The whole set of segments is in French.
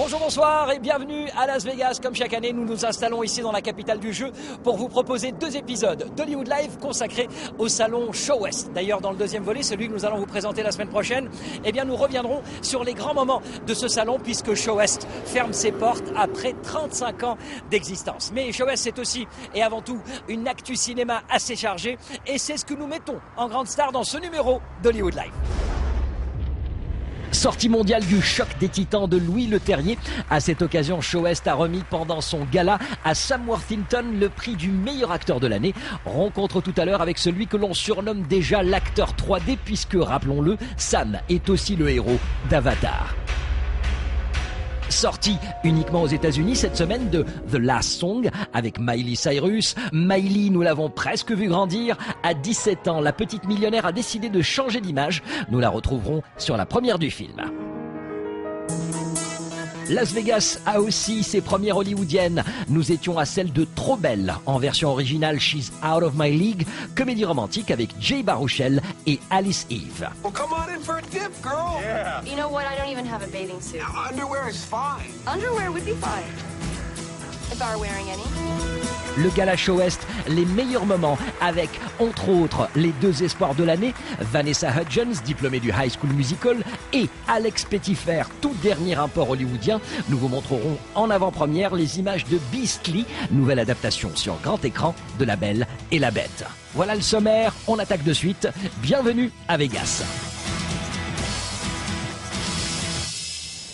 Bonjour, bonsoir et bienvenue à Las Vegas. Comme chaque année, nous nous installons ici dans la capitale du jeu pour vous proposer 2 épisodes d'Hollywood Live consacrés au salon Show West. D'ailleurs, dans le deuxième volet, celui que nous allons vous présenter la semaine prochaine, eh bien, nous reviendrons sur les grands moments de ce salon puisque Show West ferme ses portes après 35 ans d'existence. Mais Show West, c'est aussi et avant tout une actu cinéma assez chargée et c'est ce que nous mettons en grande star dans ce numéro d'Hollywood Live. Sortie mondiale du Choc des Titans de Louis Leterrier. À cette occasion, Show West a remis pendant son gala à Sam Worthington le prix du meilleur acteur de l'année. Rencontre tout à l'heure avec celui que l'on surnomme déjà l'acteur 3D puisque, rappelons-le, Sam est aussi le héros d'Avatar. Sortie uniquement aux États-Unis cette semaine de The Last Song avec Miley Cyrus. Miley, nous l'avons presque vu grandir. À 17 ans, la petite millionnaire a décidé de changer d'image. Nous la retrouverons sur la première du film. Las Vegas a aussi ses premières hollywoodiennes. Nous étions à celle de Trop Belle, en version originale She's Out of My League, comédie romantique avec Jay Baruchel et Alice Eve. Well, come on in for a dip, girl. Yeah. You know what? I don't even have a bathing suit. Now, underwear is fine. Underwear would be fine. If I were wearing any. Le gala Show West, les meilleurs moments avec, entre autres, les 2 espoirs de l'année, Vanessa Hudgens, diplômée du High School Musical, et Alex Pettyfer, tout dernier import hollywoodien. Nous vous montrerons en avant-première les images de Beastly, nouvelle adaptation sur grand écran de La Belle et la Bête. Voilà le sommaire, on attaque de suite. Bienvenue à Vegas.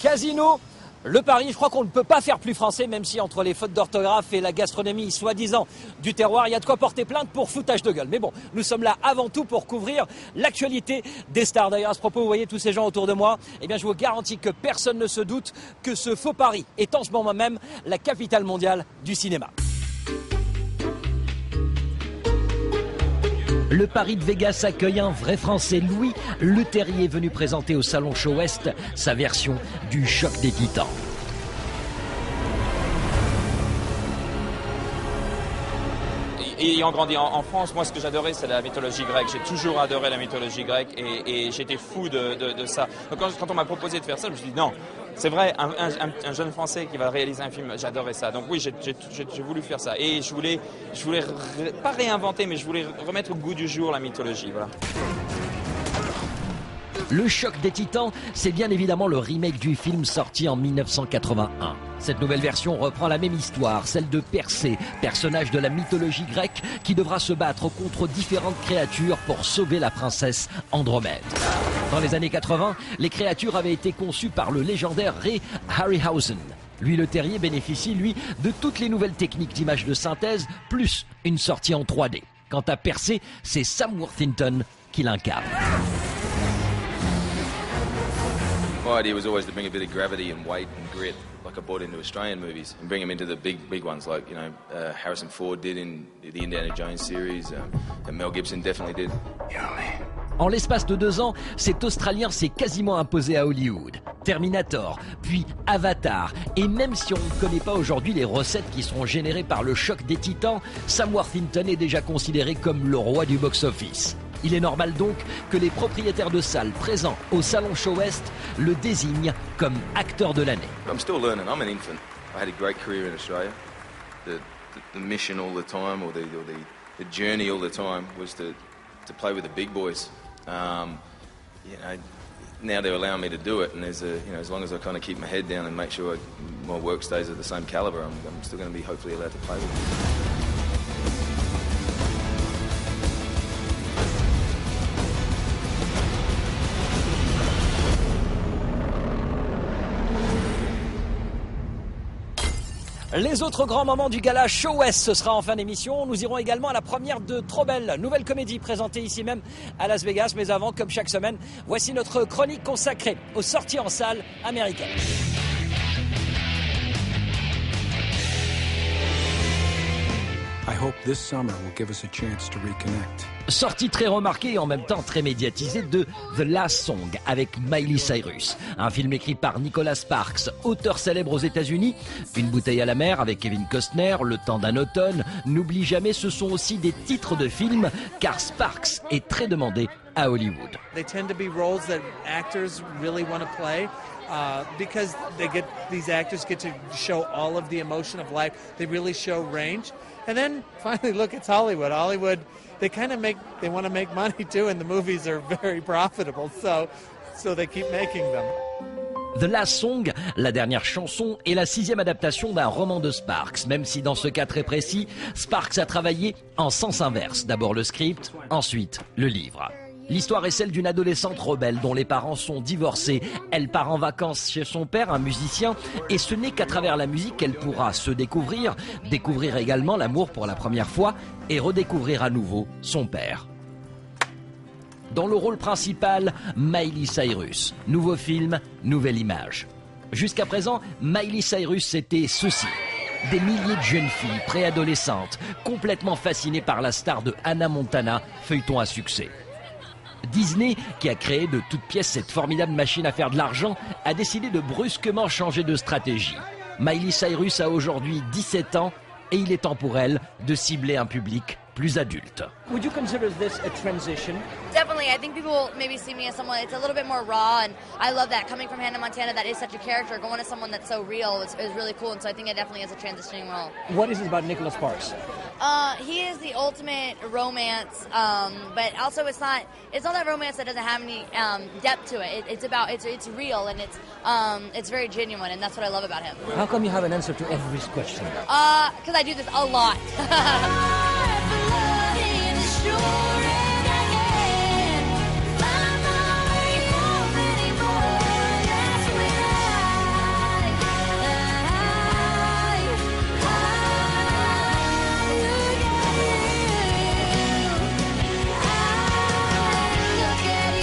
Casino. Le pari, je crois qu'on ne peut pas faire plus français, même si entre les fautes d'orthographe et la gastronomie soi-disant du terroir, il y a de quoi porter plainte pour foutage de gueule. Mais bon, nous sommes là avant tout pour couvrir l'actualité des stars. D'ailleurs, à ce propos, vous voyez tous ces gens autour de moi, eh bien, je vous garantis que personne ne se doute que ce faux pari est en ce moment même la capitale mondiale du cinéma. Le Paris de Vegas accueille un vrai Français, Louis Leterrier, venu présenter au salon Show West sa version du Choc des Titans. Ayant grandi en France, moi ce que j'adorais c'est la mythologie grecque. J'ai toujours adoré la mythologie grecque et j'étais fou de ça. Donc quand on m'a proposé de faire ça, je me suis dit non, c'est vrai, un jeune Français qui va réaliser un film, j'adorais ça. Donc oui, j'ai voulu faire ça. Et je voulais pas réinventer, mais je voulais remettre au goût du jour la mythologie. Voilà. Le Choc des Titans, c'est bien évidemment le remake du film sorti en 1981. Cette nouvelle version reprend la même histoire, celle de Persée, personnage de la mythologie grecque qui devra se battre contre différentes créatures pour sauver la princesse Andromède. Dans les années 80, les créatures avaient été conçues par le légendaire Ray Harryhausen. Louis Leterrier bénéficie, lui, de toutes les nouvelles techniques d'image de synthèse, plus une sortie en 3D. Quant à Persée, c'est Sam Worthington qui l'incarne. My idea was always to bring a bit of gravity and weight and grit, like I brought into Australian movies, and bring them into the big ones, like Harrison Ford did in the Indiana Jones series, and Mel Gibson definitely did. En l'espace de 2 ans, cet Australien s'est quasiment imposé à Hollywood. Terminator, puis Avatar, et même si on ne connaît pas aujourd'hui les recettes qui seront générées par le Choc des Titans, Sam Worthington est déjà considéré comme le roi du box-office. Il est normal donc que les propriétaires de salles présents au salon Show West le désignent comme acteur de l'année. I'm still learning. I'm an infant. I had a great career in Australia. The mission all the time, or the journey all the time, was to play with the big boys. Now they're allowing me to do it, and as long as I kind of keep my head down and make sure my work stays of the same caliber, I'm still going to be hopefully allowed to play with them. Les autres grands moments du gala Show West, ce sera en fin d'émission. Nous irons également à la première de Trop Belle, nouvelle comédie présentée ici même à Las Vegas. Mais avant, comme chaque semaine, voici notre chronique consacrée aux sorties en salle américaines. I hope this summer will give us a chance to reconnect. Sortie très remarquée et en même temps très médiatisée de The Last Song avec Miley Cyrus. Un film écrit par Nicholas Sparks, auteur célèbre aux États-Unis. Une bouteille à la mer avec Kevin Costner, Le temps d'un automne. N'oublie jamais, ce sont aussi des titres de films car Sparks est très demandé à Hollywood. They tend to be roles that actors really want to play. Because these actors get to show all of the emotion of life. They really show range. And then finally, look, it's Hollywood. Hollywood, they want to make money too, and the movies are very profitable. So they keep making them. The Last Song, la dernière chanson, est la 6e adaptation d'un roman de Sparks, même si dans ce cas très précis, Sparks a travaillé en sens inverse. D'abord le script, ensuite le livre. L'histoire est celle d'une adolescente rebelle dont les parents sont divorcés. Elle part en vacances chez son père, un musicien, et ce n'est qu'à travers la musique qu'elle pourra se découvrir également l'amour pour la première fois et redécouvrir à nouveau son père. Dans le rôle principal, Miley Cyrus. Nouveau film, nouvelle image. Jusqu'à présent, Miley Cyrus c'était ceci. Des milliers de jeunes filles préadolescentes, complètement fascinées par la star de Hannah Montana, feuilleton à succès. Disney, qui a créé de toutes pièces cette formidable machine à faire de l'argent, a décidé de brusquement changer de stratégie. Miley Cyrus a aujourd'hui 17 ans et il est temps pour elle de cibler un public plus adulte. Would you consider this a transition? Definitely. I think people maybe see me as someone, it's a little bit more raw, and I love that. Coming from Hannah Montana, that is such a character. Going to someone that's so real is really cool, and so I think it definitely is a transitioning role. What is it about Nicholas Sparks? He is the ultimate romance, but also it's not that romance that doesn't have any depth to it. It's real, and it's very genuine, and that's what I love about him. How come you have an answer to every question? Because I do this a lot.